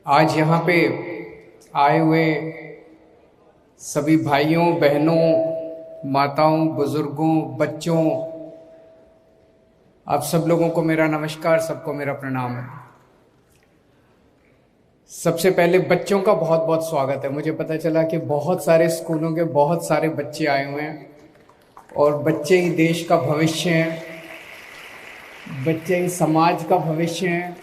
आज यहाँ पे आए हुए सभी भाइयों बहनों, माताओं, बुजुर्गों, बच्चों, आप सब लोगों को मेरा नमस्कार, सबको मेरा प्रणाम है। सबसे पहले बच्चों का बहुत बहुत स्वागत है। मुझे पता चला कि बहुत सारे स्कूलों के बहुत सारे बच्चे आए हुए हैं और बच्चे ही देश का भविष्य हैं, बच्चे ही समाज का भविष्य हैं।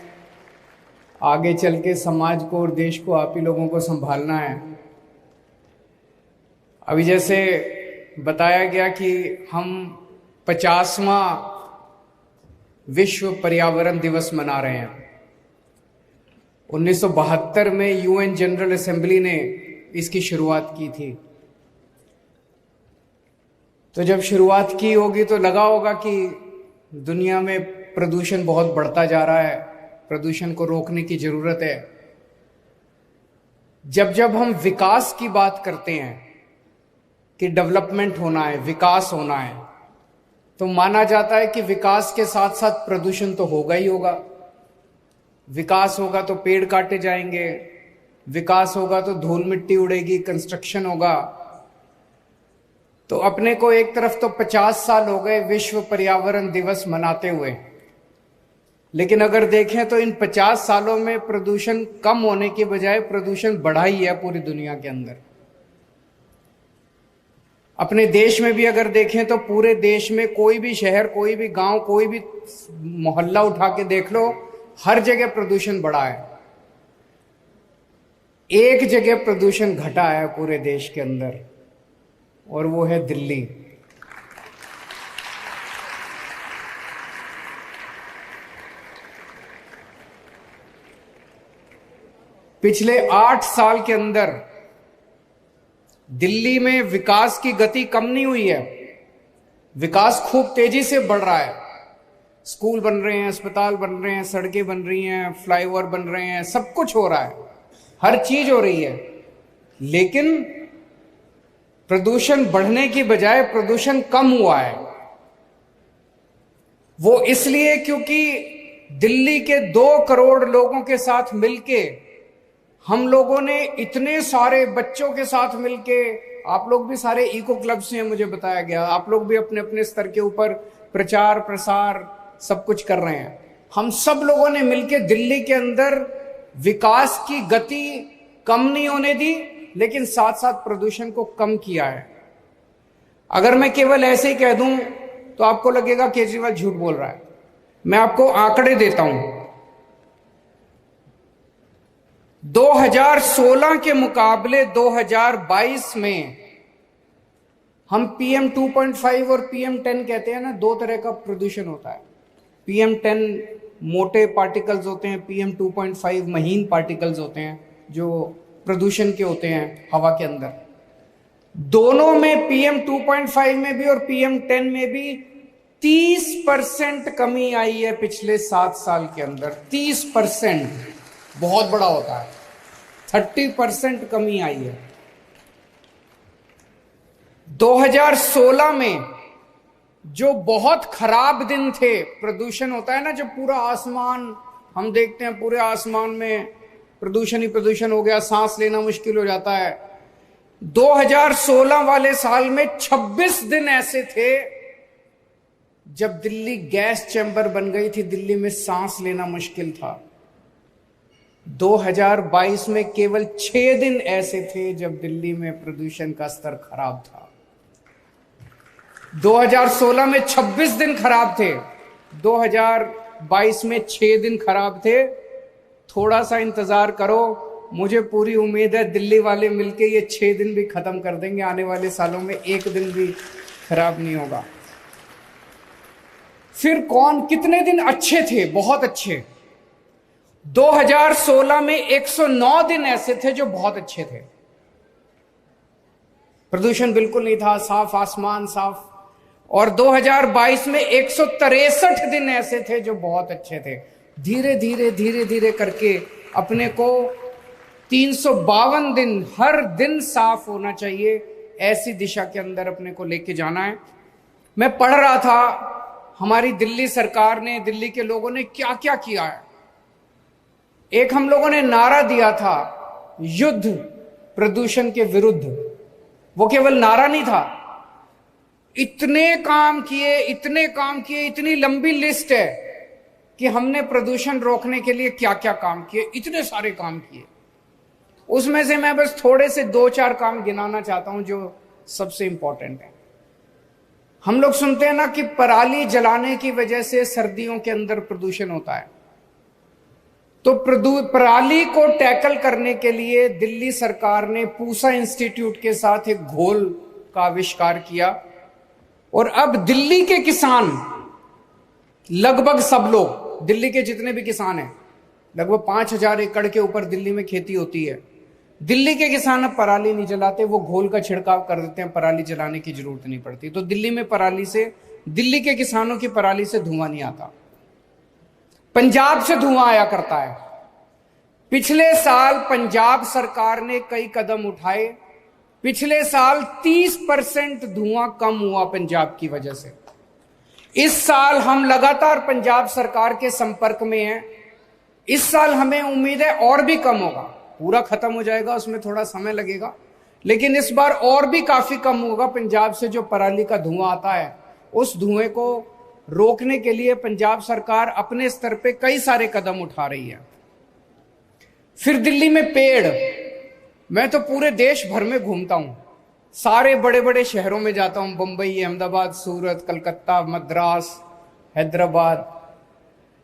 आगे चल के समाज को और देश को आप ही लोगों को संभालना है। अभी जैसे बताया गया कि हम 50वां विश्व पर्यावरण दिवस मना रहे हैं। 1972 में यूएन जनरल असेंबली ने इसकी शुरुआत की थी। तो जब शुरुआत की होगी तो लगा होगा कि दुनिया में प्रदूषण बहुत बढ़ता जा रहा है, प्रदूषण को रोकने की जरूरत है। जब जब हम विकास की बात करते हैं कि डेवलपमेंट होना है, विकास होना है, तो माना जाता है कि विकास के साथ साथ प्रदूषण तो होगा ही होगा। विकास होगा तो पेड़ काटे जाएंगे, विकास होगा तो धूल मिट्टी उड़ेगी, कंस्ट्रक्शन होगा। तो अपने को एक तरफ तो 50 साल हो गए विश्व पर्यावरण दिवस मनाते हुए, लेकिन अगर देखें तो इन 50 सालों में प्रदूषण कम होने की बजाय प्रदूषण बढ़ा ही है पूरी दुनिया के अंदर। अपने देश में भी अगर देखें तो पूरे देश में कोई भी शहर, कोई भी गांव, कोई भी मोहल्ला उठा के देख लो, हर जगह प्रदूषण बढ़ा है। एक जगह प्रदूषण घटा है पूरे देश के अंदर, और वो है दिल्ली। पिछले 8 साल के अंदर दिल्ली में विकास की गति कम नहीं हुई है, विकास खूब तेजी से बढ़ रहा है। स्कूल बन रहे हैं, अस्पताल बन रहे हैं, सड़कें बन रही हैं, फ्लाईओवर बन रहे हैं, सब कुछ हो रहा है, हर चीज हो रही है। लेकिन प्रदूषण बढ़ने की बजाय प्रदूषण कम हुआ है। वो इसलिए क्योंकि दिल्ली के 2 करोड़ लोगों के साथ मिलके, हम लोगों ने इतने सारे बच्चों के साथ मिलके, आप लोग भी सारे इको क्लब से हैं, मुझे बताया गया, आप लोग भी अपने अपने स्तर के ऊपर प्रचार प्रसार सब कुछ कर रहे हैं। हम सब लोगों ने मिलके दिल्ली के अंदर विकास की गति कम नहीं होने दी, लेकिन साथ साथ प्रदूषण को कम किया है। अगर मैं केवल ऐसे ही कह दूं तो आपको लगेगा केजरीवाल झूठ बोल रहा है। मैं आपको आंकड़े देता हूं। 2016 के मुकाबले 2022 में हम PM 2.5 और PM 10 कहते हैं ना, 2 तरह का प्रदूषण होता है। PM 10 मोटे पार्टिकल्स होते हैं, PM 2.5 महीन पार्टिकल्स होते हैं जो प्रदूषण के होते हैं हवा के अंदर। दोनों में PM 2.5 में भी और PM 10 में भी 30% कमी आई है पिछले 7 साल के अंदर। 30% बहुत बड़ा होता है, 30% कमी आई है। 2016 में जो बहुत खराब दिन थे, प्रदूषण होता है ना, जब पूरा आसमान हम देखते हैं, पूरे आसमान में प्रदूषण ही प्रदूषण हो गया, सांस लेना मुश्किल हो जाता है। 2016 वाले साल में 26 दिन ऐसे थे जब दिल्ली गैस चैम्बर बन गई थी, दिल्ली में सांस लेना मुश्किल था। 2022 में केवल 6 दिन ऐसे थे जब दिल्ली में प्रदूषण का स्तर खराब था। 2016 में 26 दिन खराब थे, 2022 में 6 दिन खराब थे। थोड़ा सा इंतजार करो, मुझे पूरी उम्मीद है दिल्ली वाले मिलके ये 6 दिन भी खत्म कर देंगे। आने वाले सालों में 1 दिन भी खराब नहीं होगा। फिर कौन, कितने दिन अच्छे थे, बहुत अच्छे। 2016 में 109 दिन ऐसे थे जो बहुत अच्छे थे, प्रदूषण बिल्कुल नहीं था, साफ आसमान, साफ। और 2022 में 163 दिन ऐसे थे जो बहुत अच्छे थे। धीरे धीरे धीरे धीरे करके अपने को 352 दिन, हर दिन साफ होना चाहिए, ऐसी दिशा के अंदर अपने को लेके जाना है। मैं पढ़ रहा था हमारी दिल्ली सरकार ने, दिल्ली के लोगों ने क्या क्या किया है। एक हम लोगों ने नारा दिया था, युद्ध प्रदूषण के विरुद्ध। वो केवल नारा नहीं था, इतने काम किए, इतनी लंबी लिस्ट है कि हमने प्रदूषण रोकने के लिए क्या क्या काम किए, इतने सारे काम किए। उसमें से मैं बस थोड़े से 2-4 काम गिनाना चाहता हूं जो सबसे इंपॉर्टेंट है। हम लोग सुनते हैं ना कि पराली जलाने की वजह से सर्दियों के अंदर प्रदूषण होता है। तो पराली को टैकल करने के लिए दिल्ली सरकार ने पूसा इंस्टीट्यूट के साथ एक घोल का आविष्कार किया, और अब दिल्ली के किसान, लगभग सब लोग, दिल्ली के जितने भी किसान हैं, लगभग 5,000 एकड़ के ऊपर दिल्ली में खेती होती है, दिल्ली के किसान अब पराली नहीं जलाते, वो घोल का छिड़काव कर देते हैं, पराली जलाने की जरूरत नहीं पड़ती। तो दिल्ली में पराली से, दिल्ली के किसानों की पराली से धुआं नहीं आता। पंजाब से धुआं आया करता है। पिछले साल पंजाब सरकार ने कई कदम उठाए, पिछले साल 30% धुआं कम हुआ पंजाब की वजह से। इस साल हम लगातार पंजाब सरकार के संपर्क में हैं। इस साल हमें उम्मीद है और भी कम होगा, पूरा खत्म हो जाएगा, उसमें थोड़ा समय लगेगा, लेकिन इस बार और भी काफी कम होगा। पंजाब से जो पराली का धुआं आता है, उस धुएं को रोकने के लिए पंजाब सरकार अपने स्तर पे कई सारे कदम उठा रही है। फिर दिल्ली में पेड़, मैं तो पूरे देश भर में घूमता हूं, सारे बड़े बड़े शहरों में जाता हूं, बंबई, अहमदाबाद, सूरत, कलकत्ता, मद्रास, हैदराबाद।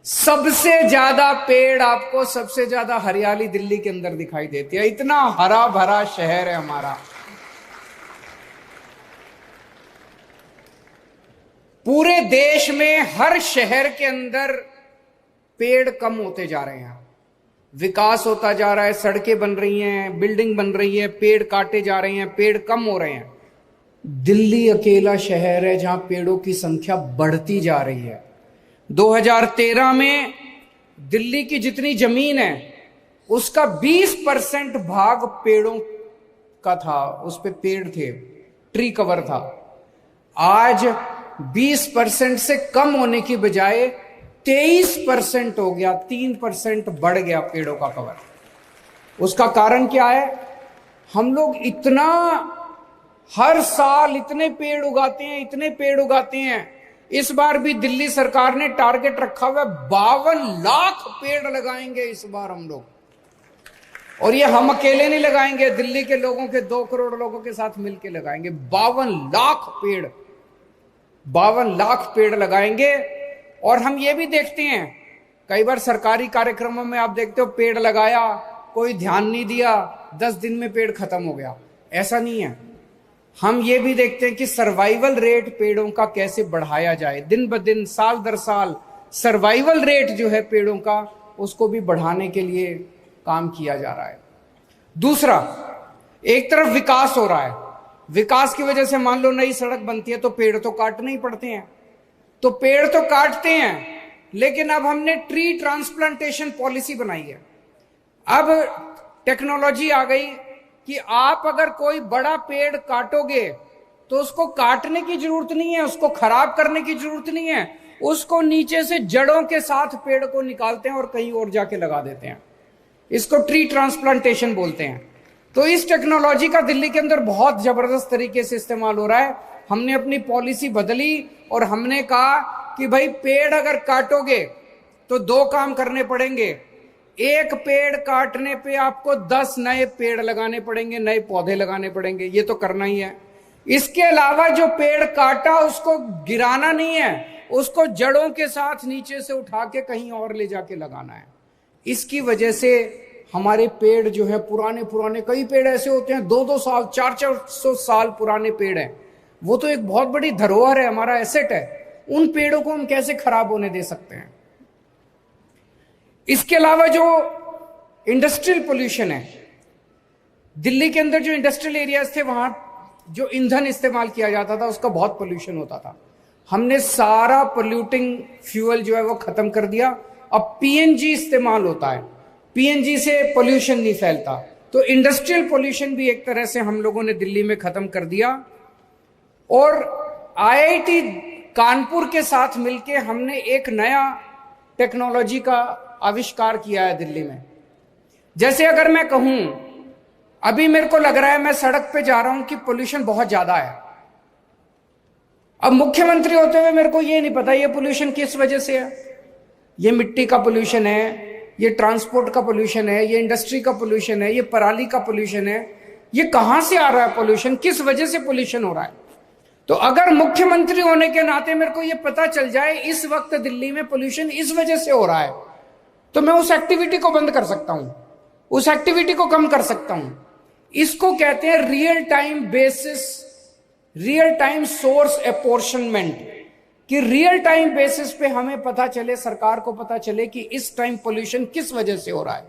सबसे ज्यादा पेड़ आपको, सबसे ज्यादा हरियाली दिल्ली के अंदर दिखाई देती है। इतना हरा भरा शहर है हमारा। पूरे देश में हर शहर के अंदर पेड़ कम होते जा रहे हैं, विकास होता जा रहा है, सड़कें बन रही हैं, बिल्डिंग बन रही है, पेड़ काटे जा रहे हैं, पेड़ कम हो रहे हैं। दिल्ली अकेला शहर है जहां पेड़ों की संख्या बढ़ती जा रही है। 2013 में दिल्ली की जितनी जमीन है उसका 20% भाग पेड़ों का था, उस पे पेड़ थे, ट्री कवर था। आज 20% से कम होने की बजाय 23% हो गया, 3% बढ़ गया पेड़ों का कवर। उसका कारण क्या है? हम लोग इतना हर साल इतने पेड़ उगाते हैं, इतने पेड़ उगाते हैं। इस बार भी दिल्ली सरकार ने टारगेट रखा हुआ है, 52 लाख पेड़ लगाएंगे इस बार हम लोग। और ये हम अकेले नहीं लगाएंगे, दिल्ली के लोगों के 2 करोड़ लोगों के साथ मिलकर लगाएंगे। 52 लाख पेड़, 52 लाख पेड़ लगाएंगे। और हम ये भी देखते हैं, कई बार सरकारी कार्यक्रमों में आप देखते हो पेड़ लगाया, कोई ध्यान नहीं दिया, 10 दिन में पेड़ खत्म हो गया। ऐसा नहीं है। हम ये भी देखते हैं कि सर्वाइवल रेट पेड़ों का कैसे बढ़ाया जाए, दिन ब दिन, साल दर साल सर्वाइवल रेट जो है पेड़ों का, उसको भी बढ़ाने के लिए काम किया जा रहा है। दूसरा, एक तरफ विकास हो रहा है, विकास की वजह से मान लो नई सड़क बनती है तो पेड़ तो काटने ही पड़ते हैं, तो पेड़ तो काटते हैं, लेकिन अब हमने ट्री ट्रांसप्लांटेशन पॉलिसी बनाई है। अब टेक्नोलॉजी आ गई कि आप अगर कोई बड़ा पेड़ काटोगे तो उसको काटने की जरूरत नहीं है, उसको खराब करने की जरूरत नहीं है, उसको नीचे से जड़ों के साथ पेड़ को निकालते हैं और कहीं और जाके लगा देते हैं। इसको ट्री ट्रांसप्लांटेशन बोलते हैं। तो इस टेक्नोलॉजी का दिल्ली के अंदर बहुत जबरदस्त तरीके से इस्तेमाल हो रहा है। हमने अपनी पॉलिसी बदली और हमने कहा कि भाई पेड़ अगर काटोगे तो 2 काम करने पड़ेंगे। एक पेड़ काटने पे आपको 10 नए पेड़ लगाने पड़ेंगे, नए पौधे लगाने पड़ेंगे, ये तो करना ही है। इसके अलावा जो पेड़ काटा उसको गिराना नहीं है, उसको जड़ों के साथ नीचे से उठा के कहीं और ले जाके लगाना है। इसकी वजह से हमारे पेड़ जो है पुराने कई पेड़ ऐसे होते हैं 2-2 साल 400 साल पुराने पेड़ हैं, वो तो एक बहुत बड़ी धरोहर है, हमारा एसेट है। उन पेड़ों को हम कैसे खराब होने दे सकते हैं? इसके अलावा जो इंडस्ट्रियल पोल्यूशन है, दिल्ली के अंदर जो इंडस्ट्रियल एरियाज थे वहां जो ईंधन इस्तेमाल किया जाता था उसका बहुत पोल्यूशन होता था। हमने सारा पोल्यूटिंग फ्यूल जो है वो खत्म कर दिया। अब पीएनजी इस्तेमाल होता है, पीएनजी से पोल्यूशन नहीं फैलता। तो इंडस्ट्रियल पोल्यूशन भी एक तरह से हम लोगों ने दिल्ली में खत्म कर दिया। और आईआईटी कानपुर के साथ मिलकर हमने एक नया टेक्नोलॉजी का आविष्कार किया है दिल्ली में। जैसे अगर मैं कहूं, अभी मेरे को लग रहा है मैं सड़क पे जा रहा हूं कि पोल्यूशन बहुत ज्यादा है। अब मुख्यमंत्री होते हुए मेरे को ये नहीं पता ये पोल्यूशन किस वजह से है। ये मिट्टी का पोल्यूशन है, ये ट्रांसपोर्ट का पोल्यूशन है, ये इंडस्ट्री का पोल्यूशन है, ये पराली का पोल्यूशन है। ये कहां से आ रहा है पोल्यूशन, किस वजह से पोल्यूशन हो रहा है। तो अगर मुख्यमंत्री होने के नाते मेरे को ये पता चल जाए इस वक्त दिल्ली में पोल्यूशन इस वजह से हो रहा है, तो मैं उस एक्टिविटी को बंद कर सकता हूं, उस एक्टिविटी को कम कर सकता हूं। इसको कहते हैं real time basis, real time source apportionment, कि रियल टाइम बेसिस पे हमें पता चले, सरकार को पता चले कि इस टाइम पोल्यूशन किस वजह से हो रहा है।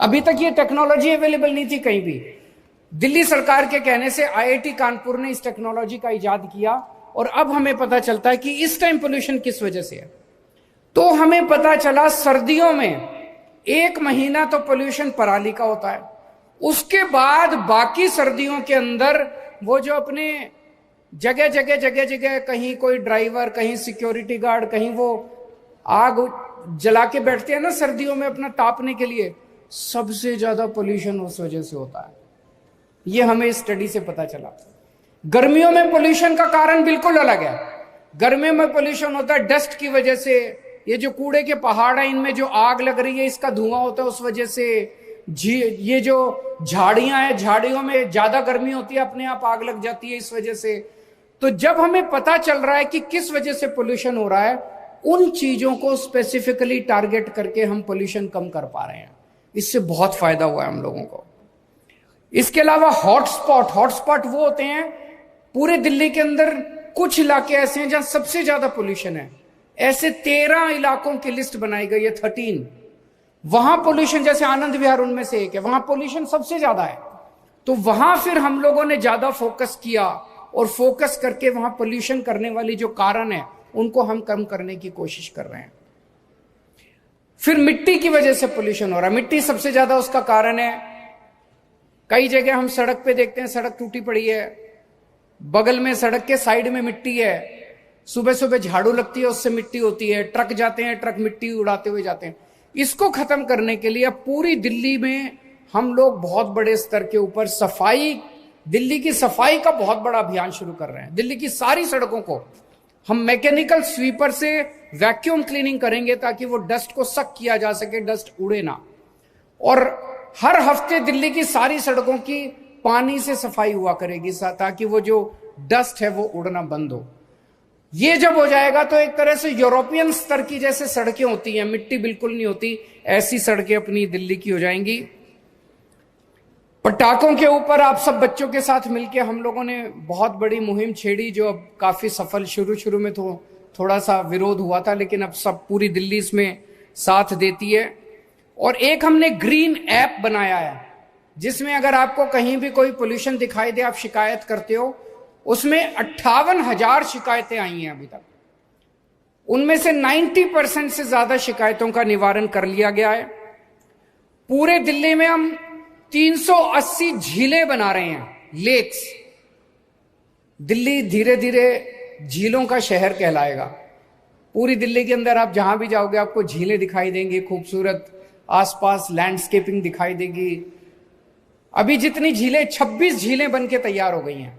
अभी तक ये टेक्नोलॉजी अवेलेबल नहीं थी कहीं भी। दिल्ली सरकार के कहने से आईआईटी कानपुर ने इस टेक्नोलॉजी का इजाद किया और अब हमें पता चलता है कि इस टाइम पोल्यूशन किस वजह से है। तो हमें पता चला सर्दियों में 1 महीना तो पोल्यूशन पराली का होता है, उसके बाद बाकी सर्दियों के अंदर वो जो अपने जगह जगह कहीं कोई ड्राइवर, कहीं सिक्योरिटी गार्ड, कहीं वो आग जला के बैठते हैं ना सर्दियों में अपना तापने के लिए, सबसे ज्यादा पोल्यूशन उस वजह से होता है। ये हमें इस स्टडी से पता चला। गर्मियों में पोल्यूशन का कारण बिल्कुल अलग है। गर्मियों में पोल्यूशन होता है डस्ट की वजह से, ये जो कूड़े के पहाड़ है इनमें जो आग लग रही है इसका धुआं होता है उस वजह से। ये जो झाड़ियां हैं, झाड़ियों में ज्यादा गर्मी होती है, अपने आप आग लग जाती है इस वजह से। तो जब हमें पता चल रहा है कि किस वजह से पोल्यूशन हो रहा है, उन चीजों को स्पेसिफिकली टारगेट करके हम पोल्यूशन कम कर पा रहे हैं। इससे बहुत फायदा हुआ है हम लोगों को। इसके अलावा हॉटस्पॉट वो होते हैं पूरे दिल्ली के अंदर, कुछ इलाके ऐसे हैं जहां सबसे ज्यादा पोल्यूशन है। ऐसे 13 इलाकों की लिस्ट बनाई गई है, 13। वहां पोल्यूशन, जैसे आनंद विहार उनमें से एक है, वहां पोल्यूशन सबसे ज्यादा है। तो वहां फिर हम लोगों ने ज्यादा फोकस किया और फोकस करके वहां पोल्यूशन करने वाली जो कारण है उनको हम कम करने की कोशिश कर रहे हैं। फिर मिट्टी की वजह से पोल्यूशन हो रहा है। मिट्टी सबसे ज्यादा उसका कारण है। कई जगह हम सड़क पे देखते हैं सड़क टूटी पड़ी है, बगल में सड़क के साइड में मिट्टी है, सुबह सुबह झाड़ू लगती है उससे मिट्टी होती है, ट्रक जाते हैं, ट्रक मिट्टी उड़ाते हुए जाते हैं। इसको खत्म करने के लिए अब पूरी दिल्ली में हम लोग बहुत बड़े स्तर के ऊपर सफाई, दिल्ली की सफाई का बहुत बड़ा अभियान शुरू कर रहे हैं। दिल्ली की सारी सड़कों को हम मैकेनिकल स्वीपर से वैक्यूम क्लीनिंग करेंगे ताकि वो डस्ट को सक किया जा सके, डस्ट उड़े ना। और हर हफ्ते दिल्ली की सारी सड़कों की पानी से सफाई हुआ करेगी ताकि वो जो डस्ट है वो उड़ना बंद हो। ये जब हो जाएगा तो एक तरह से यूरोपियन स्तर की जैसे सड़कें होती हैं, मिट्टी बिल्कुल नहीं होती, ऐसी सड़कें अपनी दिल्ली की हो जाएंगी। पटाखों के ऊपर आप सब बच्चों के साथ मिलकर हम लोगों ने बहुत बड़ी मुहिम छेड़ी जो अब काफी सफल, शुरू में तो थोड़ा सा विरोध हुआ था लेकिन अब सब पूरी दिल्ली इसमें साथ देती है। और एक हमने ग्रीन ऐप बनाया है जिसमें अगर आपको कहीं भी कोई पोल्यूशन दिखाई दे, आप शिकायत करते हो, उसमें 58,000 शिकायतें आई हैं अभी तक। उनमें से 90% से ज्यादा शिकायतों का निवारण कर लिया गया है। पूरे दिल्ली में हम 380 झीलें बना रहे हैं, लेक्स। दिल्ली धीरे धीरे झीलों का शहर कहलाएगा। पूरी दिल्ली के अंदर आप जहां भी जाओगे आपको झीलें दिखाई देंगी, खूबसूरत आसपास लैंडस्केपिंग दिखाई देगी। अभी जितनी झीलें, 26 झीलें बनके तैयार हो गई हैं।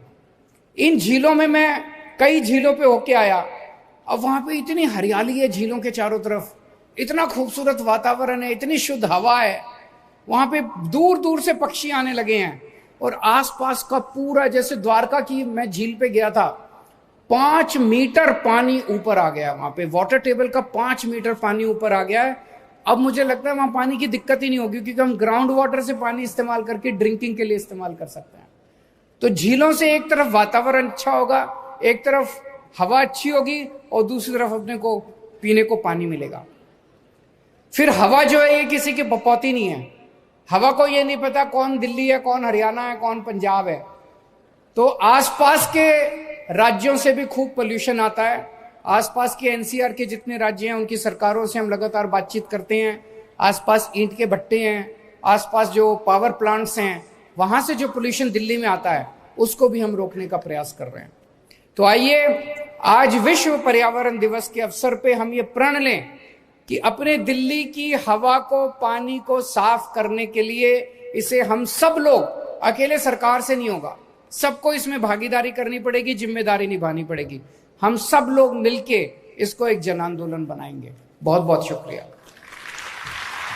इन झीलों में मैं कई झीलों पे होके आया, अब वहां पे इतनी हरियाली है झीलों के चारों तरफ, इतना खूबसूरत वातावरण है, इतनी शुद्ध हवा है। वहां पे दूर दूर से पक्षी आने लगे हैं और आसपास का पूरा, जैसे द्वारका की मैं झील पे गया था, 5 मीटर पानी ऊपर आ गया। वहां पे वाटर टेबल का 5 मीटर पानी ऊपर आ गया है। अब मुझे लगता है वहां पानी की दिक्कत ही नहीं होगी क्योंकि हम ग्राउंड वाटर से पानी इस्तेमाल करके ड्रिंकिंग के लिए इस्तेमाल कर सकते हैं। तो झीलों से एक तरफ वातावरण अच्छा होगा, एक तरफ हवा अच्छी होगी और दूसरी तरफ अपने को पीने को पानी मिलेगा। फिर हवा जो है ये किसी की बपौती नहीं है। हवा को ये नहीं पता कौन दिल्ली है, कौन हरियाणा है, कौन पंजाब है। तो आसपास के राज्यों से भी खूब पोल्यूशन आता है। आसपास के एनसीआर के जितने राज्य हैं उनकी सरकारों से हम लगातार बातचीत करते हैं। आसपास ईंट के भट्टे हैं, आसपास जो पावर प्लांट्स हैं, वहां से जो पोल्यूशन दिल्ली में आता है उसको भी हम रोकने का प्रयास कर रहे हैं। तो आइए आज विश्व पर्यावरण दिवस के अवसर पे हम ये प्रण लें कि अपने दिल्ली की हवा को, पानी को साफ करने के लिए इसे हम सब लोग, अकेले सरकार से नहीं होगा, सबको इसमें भागीदारी करनी पड़ेगी, जिम्मेदारी निभानी पड़ेगी। हम सब लोग मिलके इसको एक जन आंदोलन बनाएंगे। बहुत बहुत शुक्रिया।